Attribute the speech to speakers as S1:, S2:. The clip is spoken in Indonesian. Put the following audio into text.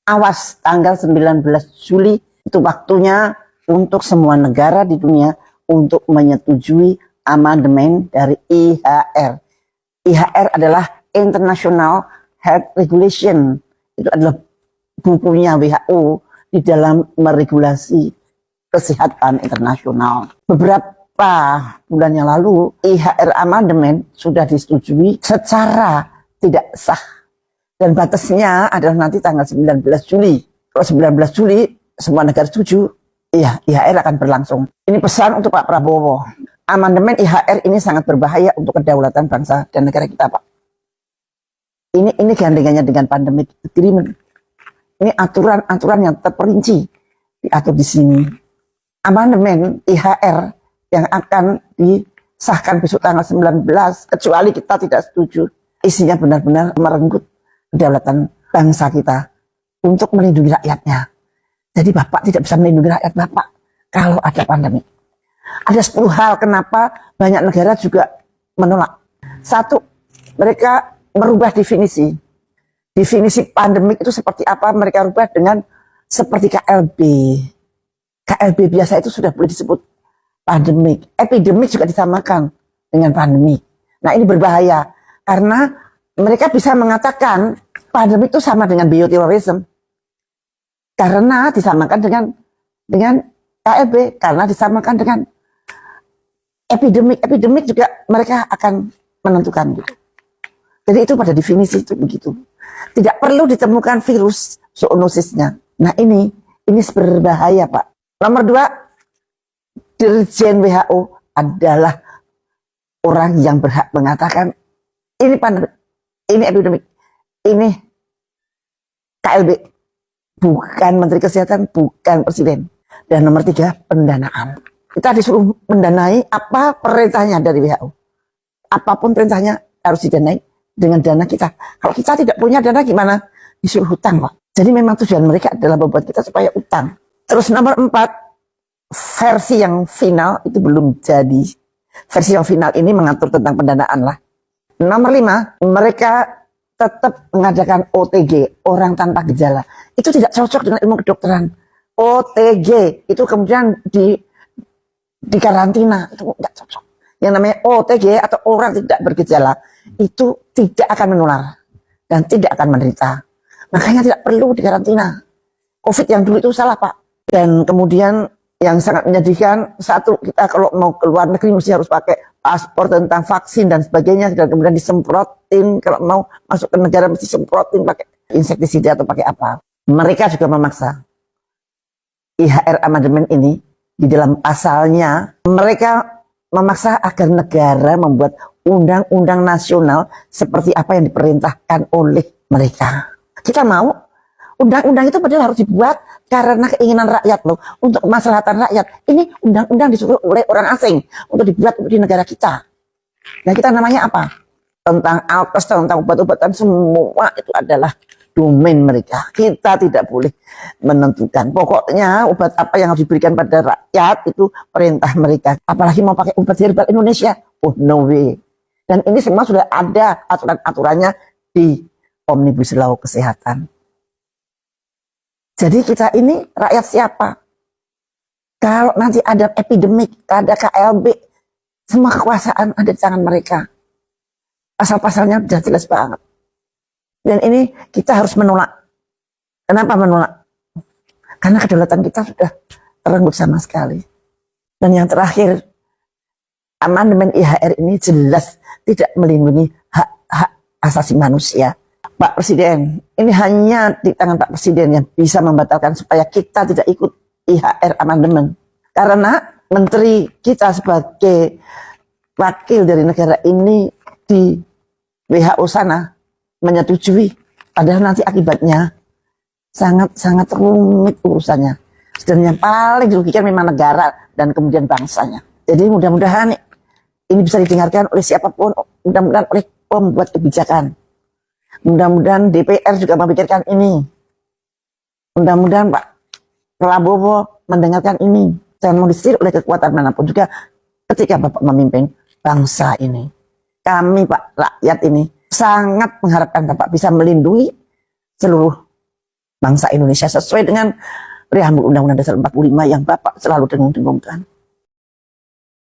S1: Awas, tanggal 19 Juli itu waktunya untuk semua negara di dunia untuk menyetujui amandemen dari IHR. IHR adalah International Health Regulation. Itu adalah bukunya WHO di dalam meregulasi kesehatan internasional. Beberapa bulan yang lalu IHR amandemen sudah disetujui secara tidak sah. Dan batasnya adalah nanti tanggal 19 Juli. Kalau 19 Juli semua negara setuju, iya IHR akan berlangsung. Ini pesan untuk Pak Prabowo. Amandemen IHR ini sangat berbahaya untuk kedaulatan bangsa dan negara kita, Pak. Ini gandengannya dengan pandemic agreement. Ini aturan-aturan yang terperinci diatur di sini. Amandemen IHR yang akan disahkan besok tanggal 19, kecuali kita tidak setuju, isinya benar-benar merenggut kedaulatan bangsa kita untuk melindungi rakyatnya. Jadi Bapak tidak bisa melindungi rakyat Bapak kalau ada pandemi. Ada 10 hal kenapa banyak negara juga menolak. Satu, mereka merubah definisi. Definisi pandemik itu seperti apa, mereka rubah dengan seperti KLB. KLB biasa itu sudah boleh disebut pandemik. Epidemik juga disamakan dengan pandemik. Nah ini berbahaya karena mereka bisa mengatakan pandemi itu sama dengan bioterorisme karena disamakan dengan KLB, karena disamakan dengan epidemik. Epidemik juga mereka akan menentukan gitu. Jadi itu pada definisi itu begitu. Tidak perlu ditemukan virus zoonosisnya. Nah ini berbahaya Pak. Nomor 2, Dirjen WHO adalah orang yang berhak mengatakan ini pandemi, ini epidemik, ini KLB, bukan Menteri Kesehatan, bukan Presiden. Dan nomor 3, pendanaan. Kita disuruh mendanai apa perintahnya dari WHO. Apapun perintahnya harus didanai dengan dana kita. Kalau kita tidak punya dana gimana? Disuruh hutang Pak. Jadi memang tujuan mereka adalah membuat kita supaya utang. Terus nomor 4, versi yang final itu belum jadi. Versi yang final ini mengatur tentang pendanaan lah. Nomor 5, mereka tetap mengadakan OTG, orang tanpa gejala. Itu tidak cocok dengan ilmu kedokteran. OTG itu kemudian di karantina, itu tidak cocok. Yang namanya OTG atau orang tidak bergejala itu tidak akan menular dan tidak akan menderita. Makanya tidak perlu di karantina. COVID yang dulu itu salah Pak. Dan kemudian yang sangat menyedihkan, satu, kita kalau mau ke luar negeri mesti harus pakai paspor tentang vaksin dan sebagainya, dan kemudian disemprotin. Kalau mau masuk ke negara mesti semprotin pakai insektisida atau pakai apa. Mereka juga memaksa. IHR amandemen ini di dalam pasalnya mereka memaksa agar negara membuat undang-undang nasional seperti apa yang diperintahkan oleh mereka. Kita mau undang-undang itu padahal harus dibuat karena keinginan rakyat loh, untuk kemaslahatan rakyat. Ini undang-undang disuruh oleh orang asing untuk dibuat di negara kita. Nah kita namanya apa? Tentang alkes, tentang obat-obatan, semua itu adalah domain mereka. Kita tidak boleh menentukan. Pokoknya obat apa yang harus diberikan pada rakyat itu perintah mereka. Apalagi mau pakai obat herbal Indonesia, oh no way. Dan ini semua sudah ada aturan-aturannya di Omnibus Law Kesehatan. Jadi kita ini rakyat siapa? Kalau nanti ada epidemik, ada KLB, semua kekuasaan ada di tangan mereka. Pasal-pasalnya sudah jelas banget. Dan ini kita harus menolak. Kenapa menolak? Karena kedaulatan kita sudah terenggut sama sekali. Dan yang terakhir, amandemen IHR ini jelas tidak melindungi hak-hak asasi manusia. Pak Presiden, ini hanya di tangan Pak Presiden yang bisa membatalkan supaya kita tidak ikut IHR amandemen. Karena menteri kita sebagai wakil dari negara ini di WHO sana menyetujui, padahal nanti akibatnya sangat-sangat rumit urusannya. Dan yang paling dirugikan memang negara dan kemudian bangsanya. Jadi mudah-mudahan ini bisa didengarkan oleh siapapun, mudah-mudahan oleh pembuat kebijakan. Mudah-mudahan DPR juga memikirkan ini. Mudah-mudahan Pak Prabowo mendengarkan ini. Jangan mau disir oleh kekuatan manapun juga ketika Bapak memimpin bangsa ini. Kami Pak rakyat ini sangat mengharapkan Bapak bisa melindungi seluruh bangsa Indonesia sesuai dengan preambul Undang-Undang Dasar 45 yang Bapak selalu dengung-dengungkan.